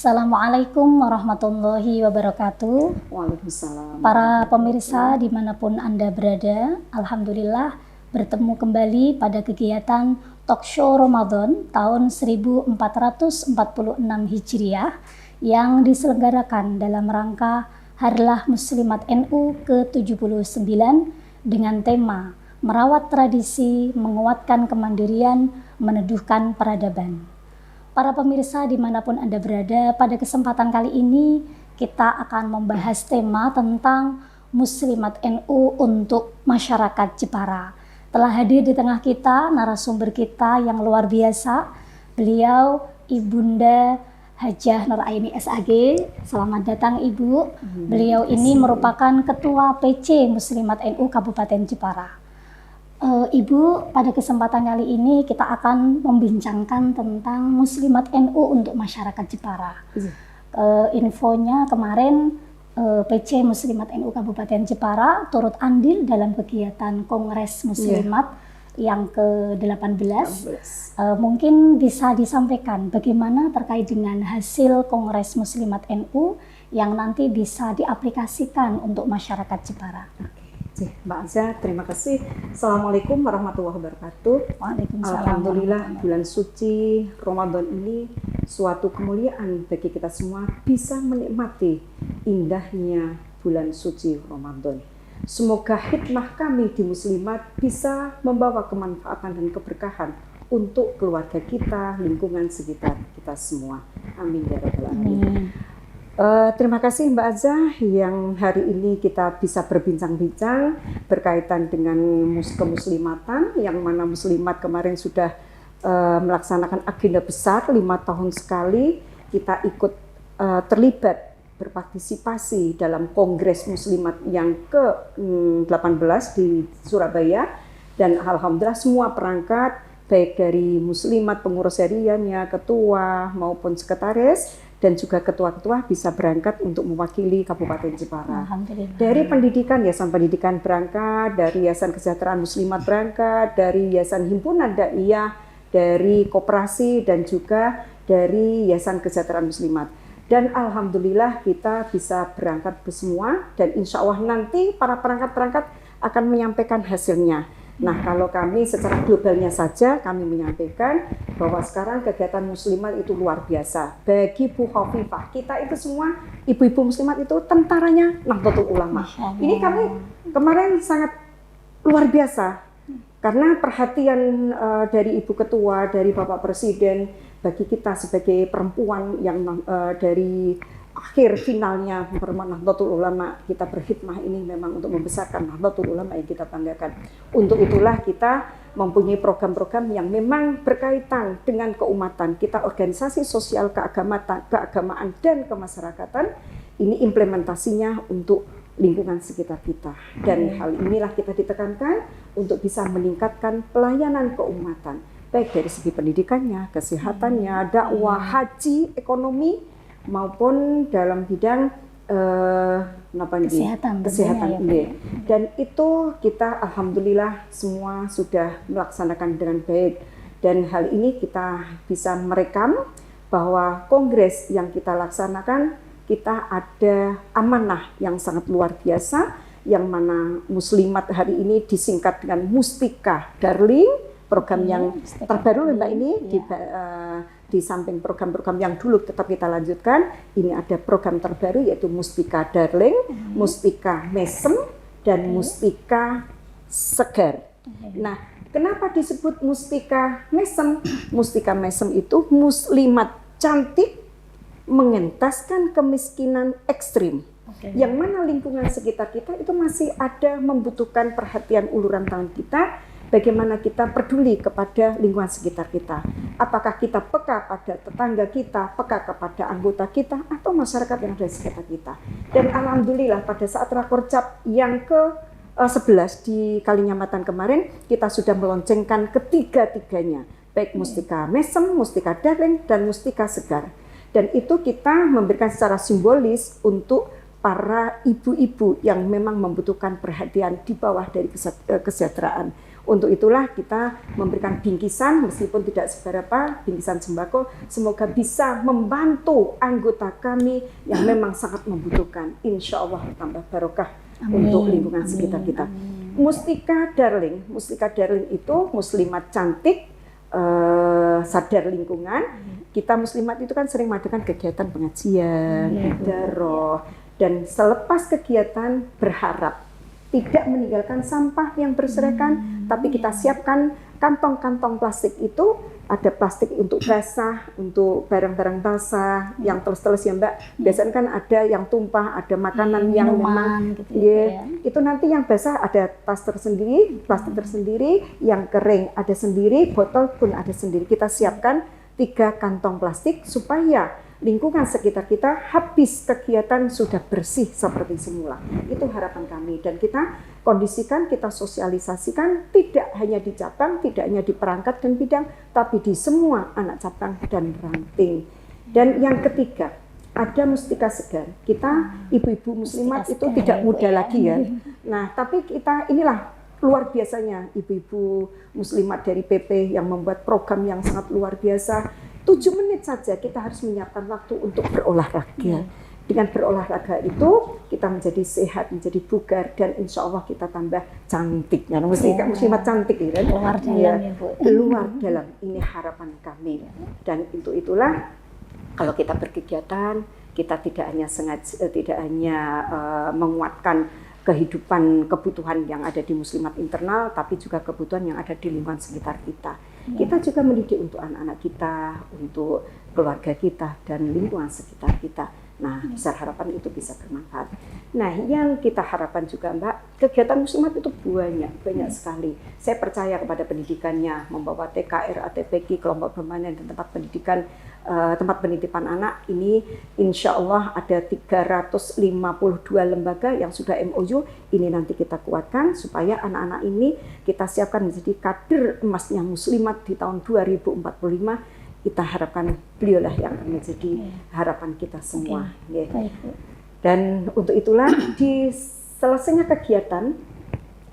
Assalamualaikum warahmatullahi wabarakatuh. Waalaikumsalam. Para pemirsa dimanapun Anda berada, Alhamdulillah bertemu kembali pada kegiatan Talk Show Ramadan tahun 1446 Hijriah yang diselenggarakan dalam rangka Harlah Muslimat NU ke-79 dengan tema Merawat Tradisi, Menguatkan Kemandirian, Meneduhkan Peradaban. Para pemirsa dimanapun Anda berada, pada kesempatan kali ini kita akan membahas tema tentang Muslimat NU untuk masyarakat Jepara. Telah hadir di tengah kita narasumber kita yang luar biasa, beliau Ibunda Hajah Nur Aini SAG. Selamat datang Ibu. Beliau ini merupakan Ketua PC Muslimat NU Kabupaten Jepara. Ibu, pada kesempatan kali ini kita akan membincangkan tentang Muslimat NU untuk masyarakat Jepara. Infonya kemarin PC Muslimat NU Kabupaten Jepara turut andil dalam kegiatan Kongres Muslimat yang ke-18. Mungkin bisa disampaikan bagaimana terkait dengan hasil Kongres Muslimat NU yang nanti bisa diaplikasikan untuk masyarakat Jepara. Mbak Azza, terima kasih. Assalamualaikum warahmatullahi wabarakatuh. Waalaikumsalam. Alhamdulillah, bulan suci Ramadan ini suatu kemuliaan bagi kita semua bisa menikmati indahnya bulan suci Ramadan. Semoga hikmah kami di Muslimat bisa membawa kemanfaatan dan keberkahan untuk keluarga kita, lingkungan sekitar kita semua. Amin ya rabbal alamin. Terima kasih Mbak Azza yang hari ini kita bisa berbincang-bincang berkaitan dengan kemuslimatan, yang mana muslimat kemarin sudah melaksanakan agenda besar 5 tahun sekali. Kita ikut terlibat berpartisipasi dalam Kongres Muslimat yang ke-18 di Surabaya, dan alhamdulillah semua perangkat baik dari muslimat, pengurus hariannya, ketua maupun sekretaris dan juga ketua-ketua bisa berangkat untuk mewakili Kabupaten Jepara. Dari pendidikan, Yayasan Pendidikan berangkat, dari Yayasan Kesejahteraan Muslimat berangkat, dari Yayasan Himpunan Daiyah, dari koperasi dan juga dari Yayasan Kesejahteraan Muslimat. Dan alhamdulillah kita bisa berangkat semua, dan insya Allah nanti para perangkat-perangkat akan menyampaikan hasilnya. Nah, kalau kami secara globalnya saja kami menyampaikan bahwa sekarang kegiatan muslimat itu luar biasa. Bagi Bu Khofifah, kita itu semua ibu-ibu muslimat itu tentaranya Nahdlatul Ulama. Ini kami kemarin sangat luar biasa karena perhatian dari Ibu Ketua, dari Bapak Presiden bagi kita sebagai perempuan yang dari akhir finalnya Nahdlatul Ulama, kita berkhidmah ini memang untuk membesarkan Nahdlatul Ulama yang kita banggakan. Untuk itulah kita mempunyai program-program yang memang berkaitan dengan keumatan. Kita organisasi sosial keagamaan dan kemasyarakatan, ini implementasinya untuk lingkungan sekitar kita. Dan hal inilah kita ditekankan untuk bisa meningkatkan pelayanan keumatan, baik dari segi pendidikannya, kesehatannya, dakwah, haji, ekonomi, maupun dalam bidang kesehatan ini. Dan itu kita alhamdulillah semua sudah melaksanakan dengan baik, dan hal ini kita bisa merekam bahwa kongres yang kita laksanakan, kita ada amanah yang sangat luar biasa, yang mana muslimat hari ini disingkat dengan Mustika Darling, program yang terbaru Mbak ini di samping program-program yang dulu tetap kita lanjutkan, ini ada program terbaru yaitu Mustika Darling, Mustika Mesem, dan Mustika Segar. Nah, kenapa disebut Mustika Mesem? Mustika Mesem itu muslimat cantik mengentaskan kemiskinan ekstrim. Yang mana lingkungan sekitar kita itu masih ada membutuhkan perhatian uluran tangan kita. Bagaimana kita peduli kepada lingkungan sekitar kita. Apakah kita peka pada tetangga kita, peka kepada anggota kita, atau masyarakat yang ada di sekitar kita. Dan alhamdulillah pada saat Rakorcap yang ke-11 di Kalinyamatan kemarin, kita sudah meloncengkan ketiga-tiganya. Baik Mustika Mesem, Mustika Darling, dan Mustika Segar. Dan itu kita memberikan secara simbolis untuk para ibu-ibu yang memang membutuhkan perhatian di bawah dari kesejahteraan. Untuk itulah kita memberikan bingkisan, meskipun tidak seberapa, bingkisan sembako, semoga bisa membantu anggota kami yang memang sangat membutuhkan. Insya Allah tambah barokah untuk lingkungan sekitar kita. Mustika Darling itu muslimat cantik, sadar lingkungan. Kita muslimat itu kan sering mengadakan kegiatan pengajian, ibadah, dan selepas kegiatan berharap tidak meninggalkan sampah yang berserakan, tapi kita siapkan kantong-kantong plastik itu, ada plastik untuk basah, untuk barang-barang basah, yang teles-teles ya Mbak. Biasanya kan ada yang tumpah, ada makanan yang memang gitu ya. itu nanti yang basah ada tas tersendiri, plastik tersendiri, yang kering ada sendiri, botol pun ada sendiri. Kita siapkan 3 kantong plastik supaya lingkungan sekitar kita habis kegiatan sudah bersih seperti semula. Itu harapan kami, dan kita kondisikan, kita sosialisasikan tidak hanya di cabang, tidak hanya di perangkat dan bidang, tapi di semua anak cabang dan ranting. Dan yang ketiga, ada mustika segar. Kita ibu-ibu muslimat itu tidak muda lagi ya. Nah, tapi kita inilah luar biasanya ibu-ibu muslimat dari PP yang membuat program yang sangat luar biasa. 7 menit saja kita harus menyiapkan waktu untuk berolahraga. Dengan berolahraga itu kita menjadi sehat, menjadi bugar, dan insya Allah kita tambah cantik. Ya, muslimat cantik ya, luar dalam ya Bu. Luar dalam, ini harapan kami. Dan itulah kalau kita berkegiatan, kita tidak hanya menguatkan kehidupan, kebutuhan yang ada di muslimat internal, tapi juga kebutuhan yang ada di lingkungan sekitar kita. Kita juga mendidik untuk anak-anak kita, untuk keluarga kita, dan lingkungan sekitar kita. Nah, besar harapan itu bisa bermanfaat. Nah, yang kita harapkan juga Mbak, kegiatan muslimat itu banyak sekali. Saya percaya kepada pendidikannya, membawa TKR, ATPQ, kelompok permainan, dan tempat pendidikan, tempat penitipan anak. Ini insya Allah ada 352 lembaga yang sudah MOU. Ini nanti kita kuatkan supaya anak-anak ini kita siapkan menjadi kader emasnya muslimat di tahun 2045. Kita harapkan beliaulah yang akan menjadi harapan kita semua. Dan untuk itulah di selesainya kegiatan,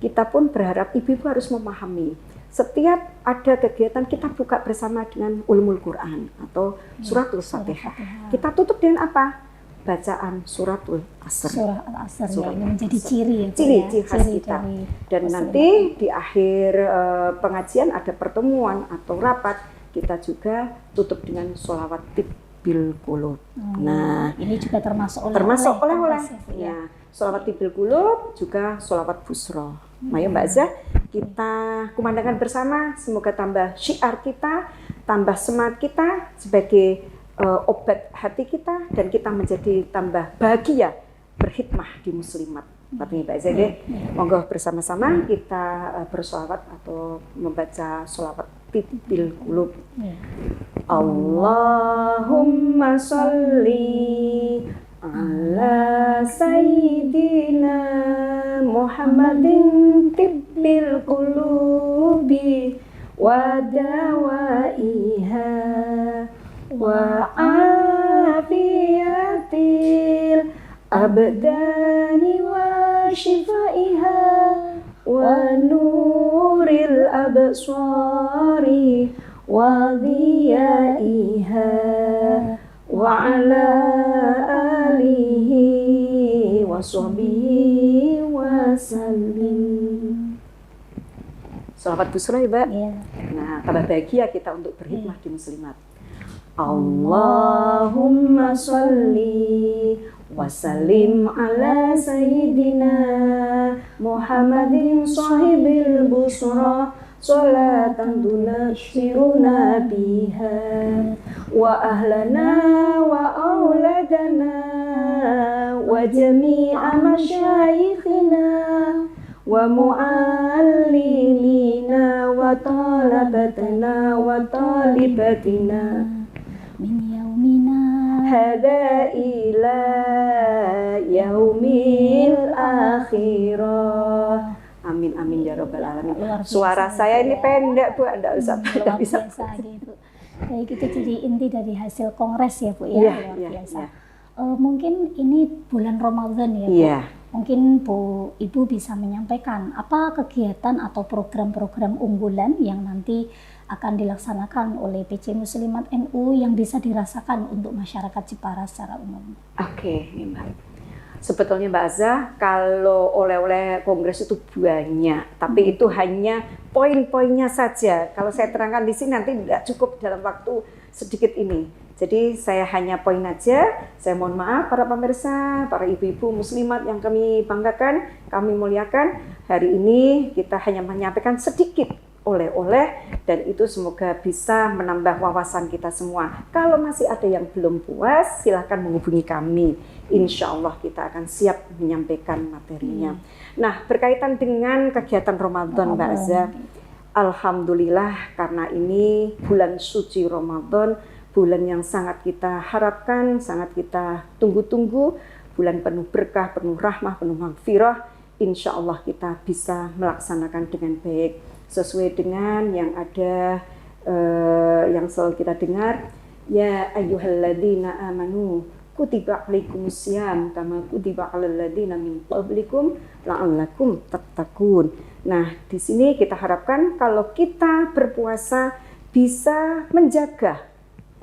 kita pun berharap ibu-ibu harus memahami, setiap ada kegiatan kita buka bersama dengan ulumul Quran atau suratul Fatihah. Kita tutup dengan apa? Bacaan suratul Asr. Surah Al-Asr ya, ini menjadi ciri ya, ciri khas kita. Dan nanti di akhir pengajian ada pertemuan atau rapat, kita juga tutup dengan sholawat tibbil qulub. Nah, ini juga termasuk oleh-oleh. Ya, sholawat tibbil qulub juga sholawat busro. Ayo Mbak Zah, kita kumandangkan bersama, semoga tambah syiar kita, tambah semangat kita sebagai obat hati kita, dan kita menjadi tambah bahagia berkhidmah di muslimat. Mbak Zah, monggo bersama-sama kita bersolawat atau membaca sholawat tibbil qulub. Allahumma sholli ala sayyidina Muhammadin tibbil qulubi wa dawaiha wa afiyatil abdani wa shifaiha wa nuril absari wa dhiyaiha wa ala alihi wa sahbihi wa sallim. Sholawat busra ya Mbak. Nah, tambah bahagia kita untuk berkhidmah di muslimat. Allahumma sholli wa sallim ala sayyidina Muhammadin sahibil busra sholatan tunashiruna biha wa ahlana wa auladana wa jami'a masyayikhina wa muallimina wa talabatana wa talibatina min yaumina hadza ila yaumil akhirah. Amin amin ya rabbal alamin. Suara saya ini pendek Bu, enggak usah luar bisa. Biasa gitu. Kayak gitu jadi inti dari hasil kongres ya Bu ya, luar biasa. Mungkin ini bulan Ramadan ya Bu. Mungkin Ibu bisa menyampaikan apa kegiatan atau program-program unggulan yang nanti akan dilaksanakan oleh PC Muslimat NU yang bisa dirasakan untuk masyarakat Jepara secara umum. Oke, Mbak. Sebetulnya Mbak Azah, kalau oleh-oleh kongres itu banyak, tapi itu hanya poin-poinnya saja. Kalau saya terangkan di sini nanti tidak cukup dalam waktu sedikit ini. Jadi saya hanya poin aja. Saya mohon maaf para pemirsa, para ibu-ibu muslimat yang kami banggakan, kami muliakan. Hari ini kita hanya menyampaikan sedikit oleh-oleh, dan itu semoga bisa menambah wawasan kita semua. Kalau masih ada yang belum puas, silahkan menghubungi kami. Insya Allah kita akan siap menyampaikan materinya. Nah, berkaitan dengan kegiatan Ramadan, Mbak Azza, alhamdulillah karena ini bulan suci Ramadan, bulan yang sangat kita harapkan, sangat kita tunggu-tunggu, bulan penuh berkah, penuh rahmah, penuh maghfirah. Insya Allah kita bisa melaksanakan dengan baik sesuai dengan yang ada yang selalu kita dengar, ya ayyuhalladzina amanu kutiba alaikumusiyam kama kutiba alal ladzina min qablikum la'allakum tattaqun. Nah, di sini kita harapkan kalau kita berpuasa bisa menjaga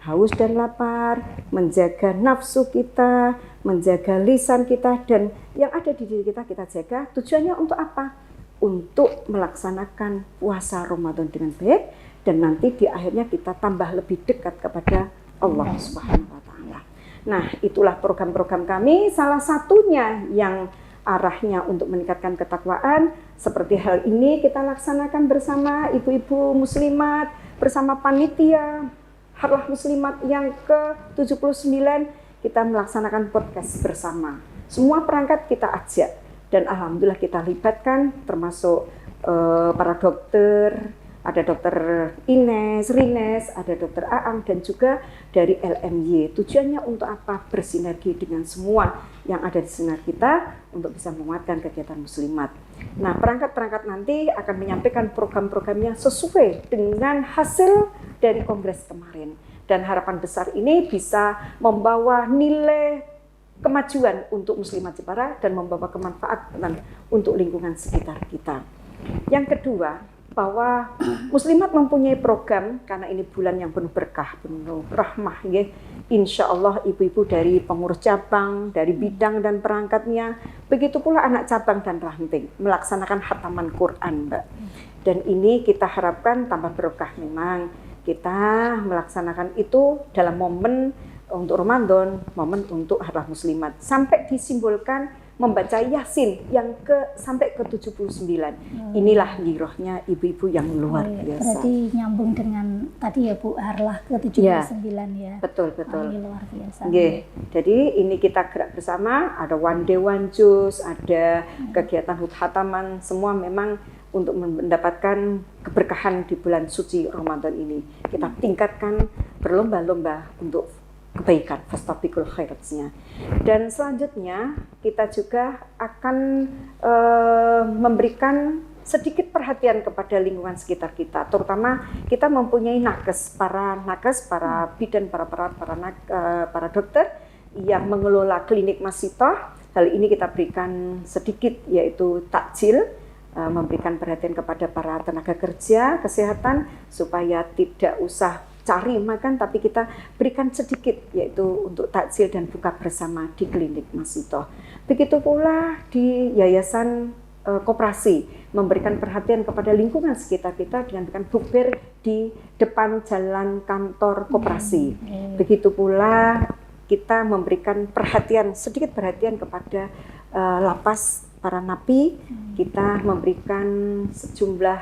haus dan lapar, menjaga nafsu kita, menjaga lisan kita, dan yang ada di diri kita jaga. Tujuannya untuk apa? Untuk melaksanakan puasa Ramadan dengan baik, dan nanti di akhirnya kita tambah lebih dekat kepada Allah Subhanahu wa taala. Nah, itulah program-program kami, salah satunya yang arahnya untuk meningkatkan ketakwaan. Seperti hal ini kita laksanakan bersama ibu-ibu muslimat, bersama panitia Harlah Muslimat yang ke-79, kita melaksanakan podcast bersama. Semua perangkat kita ajak, dan alhamdulillah kita libatkan termasuk para dokter, ada dokter Ines, Rines, ada dokter Aang, dan juga dari LMY. Tujuannya untuk apa? Bersinergi dengan semua yang ada di sekitar kita untuk bisa menguatkan kegiatan muslimat. Nah, perangkat-perangkat nanti akan menyampaikan program-programnya sesuai dengan hasil dari kongres kemarin. Dan harapan besar ini bisa membawa nilai kemajuan untuk muslimat Jepara dan membawa kemanfaatan untuk lingkungan sekitar kita. Yang kedua, bahwa muslimat mempunyai program karena ini bulan yang penuh berkah, penuh rahmah, ya. Insya Allah ibu-ibu dari pengurus cabang, dari bidang dan perangkatnya, begitu pula anak cabang dan ranting melaksanakan khataman Quran, Mbak. Dan ini kita harapkan tambah berkah. Memang kita melaksanakan itu dalam momen untuk Ramadan, momen untuk Harlah Muslimat, sampai disimbolkan membaca Yasin yang sampai ke 79. Inilah girohnya ibu-ibu yang luar biasa. Berarti nyambung dengan tadi ya Bu, Harlah ke 79 ya. Betul. Ini luar biasa. Jadi ini kita gerak bersama, ada one day one juice, ada kegiatan khataman, semua memang untuk mendapatkan keberkahan di bulan suci Ramadan ini. Kita tingkatkan berlomba-lomba untuk kebaikan, fastabiqul khairatnya. Dan selanjutnya kita juga akan memberikan sedikit perhatian kepada lingkungan sekitar kita, terutama kita mempunyai para bidan, para dokter yang mengelola klinik Masitoh. Hal ini kita berikan sedikit, yaitu takjil, memberikan perhatian kepada para tenaga kerja kesehatan supaya tidak usah cari makan, tapi kita berikan sedikit, yaitu untuk takjil dan buka bersama di klinik Masitoh. Begitu pula di yayasan koperasi, memberikan perhatian kepada lingkungan sekitar kita dengan memberikan bukber di depan jalan kantor koperasi. Begitu pula kita memberikan sedikit perhatian kepada lapas para napi. Kita memberikan sejumlah,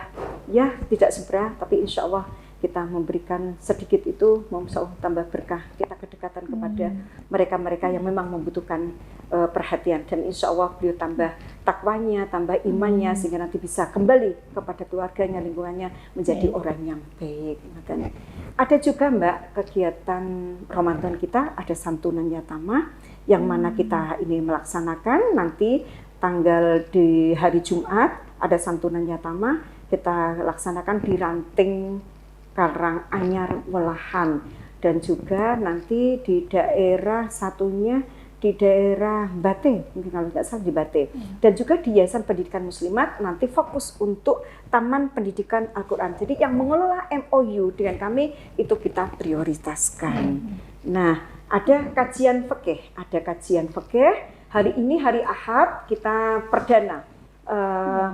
ya tidak seberapa, tapi insya Allah kita memberikan sedikit itu, mau tambah berkah kita kedekatan kepada mereka-mereka yang memang membutuhkan perhatian, dan insya Allah beliau tambah takwanya, tambah imannya, sehingga nanti bisa kembali kepada keluarganya, lingkungannya, menjadi orang yang baik. Makanya ada juga Mbak kegiatan Ramadan kita, ada santunan yatama yang mana kita ini melaksanakan nanti tanggal di hari Jumat, ada santunan yatama kita laksanakan di Ranting Karanganyar Welahan, dan juga nanti di daerah satunya di daerah Bate, mungkin kalau nggak salah di Bate. Dan juga di Yayasan Pendidikan Muslimat nanti fokus untuk Taman Pendidikan Al-Quran. Jadi yang mengelola MOU dengan kami itu kita prioritaskan. Nah, ada kajian fikih. Hari ini hari Ahad kita perdana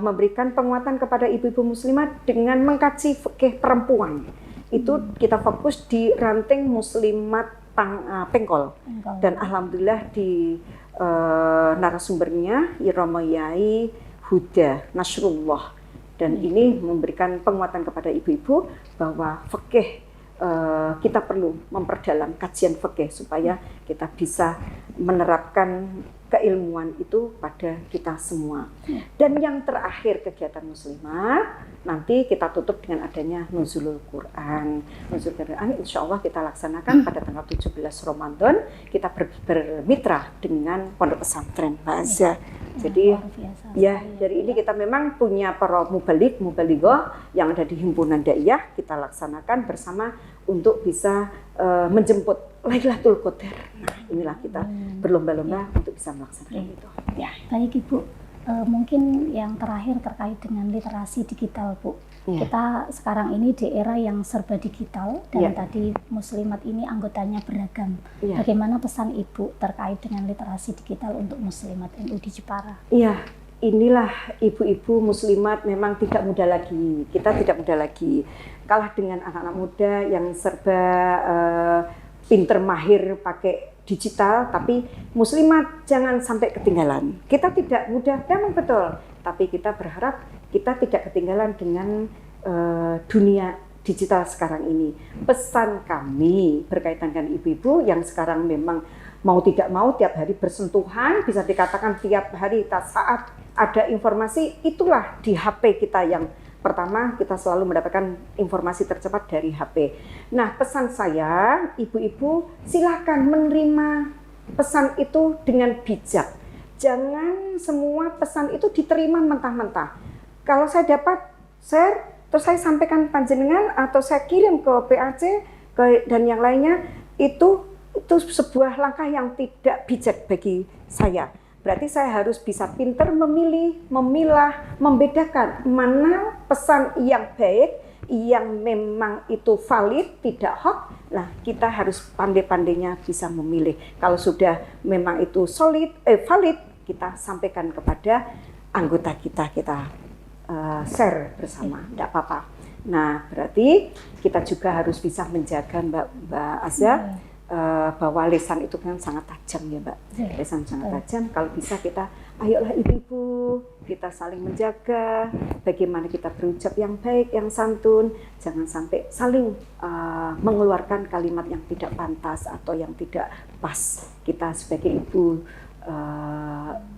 memberikan penguatan kepada ibu-ibu muslimat dengan mengkaji fikih perempuan. Itu kita fokus di ranting muslimat Pengkol. Dan alhamdulillah di narasumbernya Romo Yai Huda Nasrullah. Dan ini memberikan penguatan kepada ibu-ibu bahwa fikih kita perlu memperdalam kajian fikih supaya kita bisa menerapkan keilmuan itu pada kita semua. Dan yang terakhir kegiatan muslimat, nanti kita tutup dengan adanya Nuzulul Quran. Nuzulul Quran insya Allah kita laksanakan pada tanggal 17 Ramadan. Kita bermitra dengan Pondok Pesantren Mbak Azza. Jadi ya dari ini kita memang punya para mubalighah yang ada di himpunan daiyah, kita laksanakan bersama untuk bisa menjemput Lailatul Qadar. Nah, inilah kita berlomba-lomba untuk bisa melaksanakan itu. Ya, baik Ibu. Mungkin yang terakhir terkait dengan literasi digital, Bu. Kita sekarang ini di era yang serba digital dan tadi muslimat ini anggotanya beragam. Bagaimana pesan Ibu terkait dengan literasi digital untuk muslimat NU di Jepara? Iya, inilah ibu-ibu muslimat memang tidak muda lagi. Kita tidak muda lagi. Kalah dengan anak-anak muda yang serba pinter mahir pakai digital, tapi muslimat jangan sampai ketinggalan. Kita tidak mudah, memang betul, tapi kita berharap kita tidak ketinggalan dengan dunia digital sekarang ini. Pesan kami berkaitan dengan ibu-ibu yang sekarang memang mau tidak mau tiap hari bersentuhan, bisa dikatakan tiap hari saat ada informasi, itulah di HP kita yang pertama, kita selalu mendapatkan informasi tercepat dari HP. Nah, pesan saya, ibu-ibu silakan menerima pesan itu dengan bijak. Jangan semua pesan itu diterima mentah-mentah. Kalau saya dapat share, terus saya sampaikan panjenengan atau saya kirim ke PAC dan yang lainnya, itu sebuah langkah yang tidak bijak bagi saya. Berarti saya harus bisa pintar memilih, memilah, membedakan mana pesan yang baik, yang memang itu valid, tidak hoax. Nah, kita harus pandai-pandainya bisa memilih. Kalau sudah memang itu valid, kita sampaikan kepada anggota kita share bersama, tidak apa-apa. Nah, berarti kita juga harus bisa menjaga Mbak Azza, bahwa lisan itu kan sangat tajam ya Mbak. Lisan sangat tajam. Kalau bisa kita, ayolah ibu-ibu, kita saling menjaga bagaimana kita berucap yang baik, yang santun. Jangan sampai saling mengeluarkan kalimat yang tidak pantas atau yang tidak pas. Kita sebagai ibu,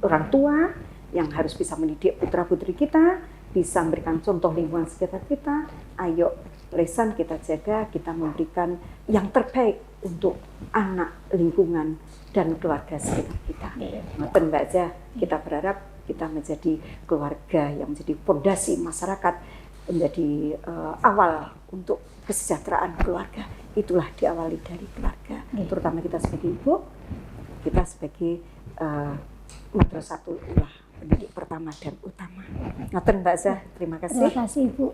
orang tua yang harus bisa mendidik putra-putri kita, bisa memberikan contoh lingkungan sekitar kita. Ayo lisan kita jaga, kita memberikan yang terbaik untuk anak, lingkungan, dan keluarga sekitar kita. Ngoten Mbak Azza, kita berharap kita menjadi keluarga yang menjadi fondasi masyarakat, menjadi awal untuk kesejahteraan keluarga. Itulah diawali dari keluarga, terutama kita sebagai ibu, kita sebagai madrasatul ulah, pendidik pertama dan utama. Ngoten Mbak Azza, terima kasih. Terima kasih Ibu.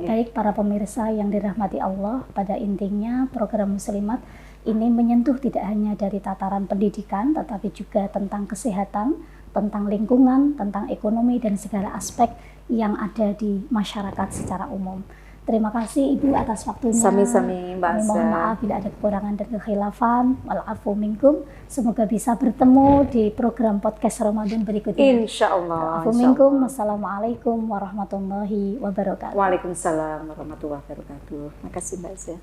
Baik para pemirsa yang dirahmati Allah, pada intinya program Muslimat ini menyentuh tidak hanya dari tataran pendidikan, tetapi juga tentang kesehatan, tentang lingkungan, tentang ekonomi, dan segala aspek yang ada di masyarakat secara umum. Terima kasih Ibu atas waktunya. Sami-sami Mbak Azza. Mohon maaf bila ada kekurangan dan kekhilafan. Walafu minkum. Semoga bisa bertemu di program podcast Ramadan berikutnya. Insya Allah. Walafu minkum. Wassalamualaikum warahmatullahi wabarakatuh. Waalaikumsalam warahmatullahi wabarakatuh. Makasih Mbak Azza.